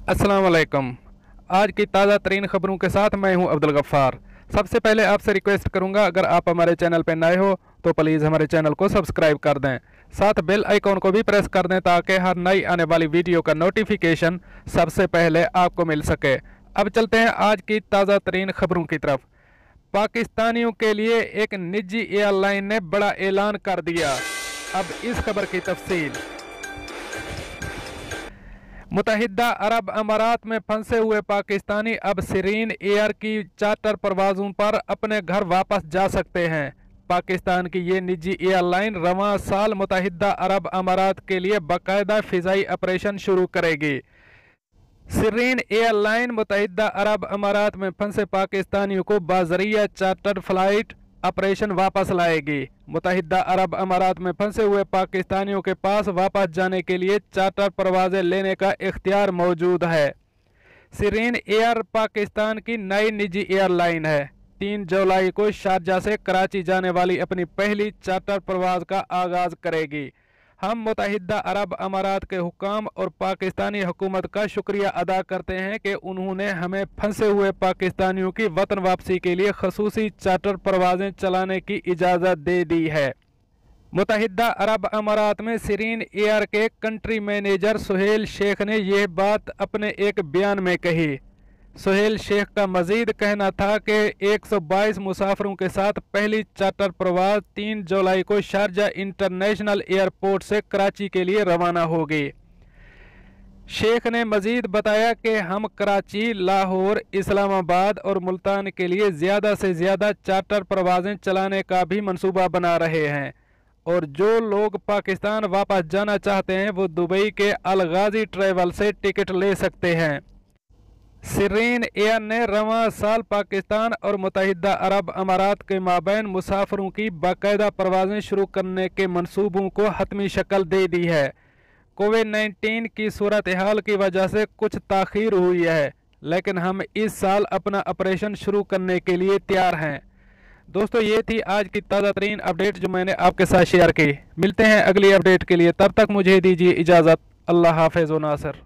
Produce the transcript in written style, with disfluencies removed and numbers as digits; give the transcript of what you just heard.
अस्सलाम वालेकुम। आज की ताज़ा तरीन खबरों के साथ मैं हूं अब्दुल गफ्फार। सबसे पहले आपसे रिक्वेस्ट करूंगा, अगर आप हमारे चैनल पर नए हो तो प्लीज़ हमारे चैनल को सब्सक्राइब कर दें, साथ बेल आइकॉन को भी प्रेस कर दें ताकि हर नई आने वाली वीडियो का नोटिफिकेशन सबसे पहले आपको मिल सके। अब चलते हैं आज की ताज़ा तरीन खबरों की तरफ। पाकिस्तानियों के लिए एक निजी एयरलाइन ने बड़ा ऐलान कर दिया। अब इस खबर की तफसील। मुत्तहिदा अरब अमारात में फंसे हुए पाकिस्तानी अब सिरीन एयर की चार्टर परवाज़ों पर अपने घर वापस जा सकते हैं। पाकिस्तान की ये निजी एयरलाइन रवां साल मुत्तहिदा अरब अमारात के लिए बाकायदा फ़िज़ाई ऑपरेशन शुरू करेगी। सिरीन एयरलाइन मुत्तहिदा अरब अमारात में फंसे पाकिस्तानियों को बाज़रिया चार्टर फ्लाइट ऑपरेशन वापस लाएगी। मुत्तहिदा अरब अमारात में फंसे हुए पाकिस्तानियों के पास वापस जाने के लिए चार्टर परवाज़ें लेने का इख्तियार मौजूद है। सिरीन एयर पाकिस्तान की नई निजी एयरलाइन है। 3 जुलाई को शारजा से कराची जाने वाली अपनी पहली चार्टर परवाज़ का आगाज़ करेगी। हम मुत्तहिदा अरब अमारात के हुक्काम और पाकिस्तानी हुकूमत का शुक्रिया अदा करते हैं कि उन्होंने हमें फंसे हुए पाकिस्तानियों की वतन वापसी के लिए खसूसी चार्टर परवाज़ें चलाने की इजाज़त दे दी है। मुत्तहिदा अरब अमारात में सिरीन एयर के कंट्री मैनेजर सुहेल शेख ने यह बात अपने एक बयान में कही। सुहेल शेख का मजीद कहना था कि 122 मुसाफिरों के साथ पहली चार्टर प्रवास 3 जुलाई को शारजा इंटरनेशनल एयरपोर्ट से कराची के लिए रवाना होगी। शेख ने मजीद बताया कि हम कराची, लाहौर, इस्लामाबाद और मुल्तान के लिए ज़्यादा से ज़्यादा चार्टर प्रवासें चलाने का भी मंसूबा बना रहे हैं और जो लोग पाकिस्तान वापस जाना चाहते हैं वो दुबई के अल गाजी ट्रैवल से टिकट ले सकते हैं। सिरीन एयर ने रवां साल पाकिस्तान और मुत्तहिदा अरब अमारात के माबैन मुसाफिरों की बाकायदा परवाज़ें शुरू करने के मंसूबों को हतमी शक्ल दे दी है। कोविड-19 की सूरत हाल की वजह से कुछ ताख़ीर हुई है, लेकिन हम इस साल अपना ऑपरेशन शुरू करने के लिए तैयार हैं। दोस्तों, ये थी आज की ताज़ा तरीन अपडेट जो मैंने आपके साथ शेयर की। मिलते हैं अगली अपडेट के लिए, तब तक मुझे दीजिए इजाज़त। अल्लाह हाफ़िज़ व नासिर।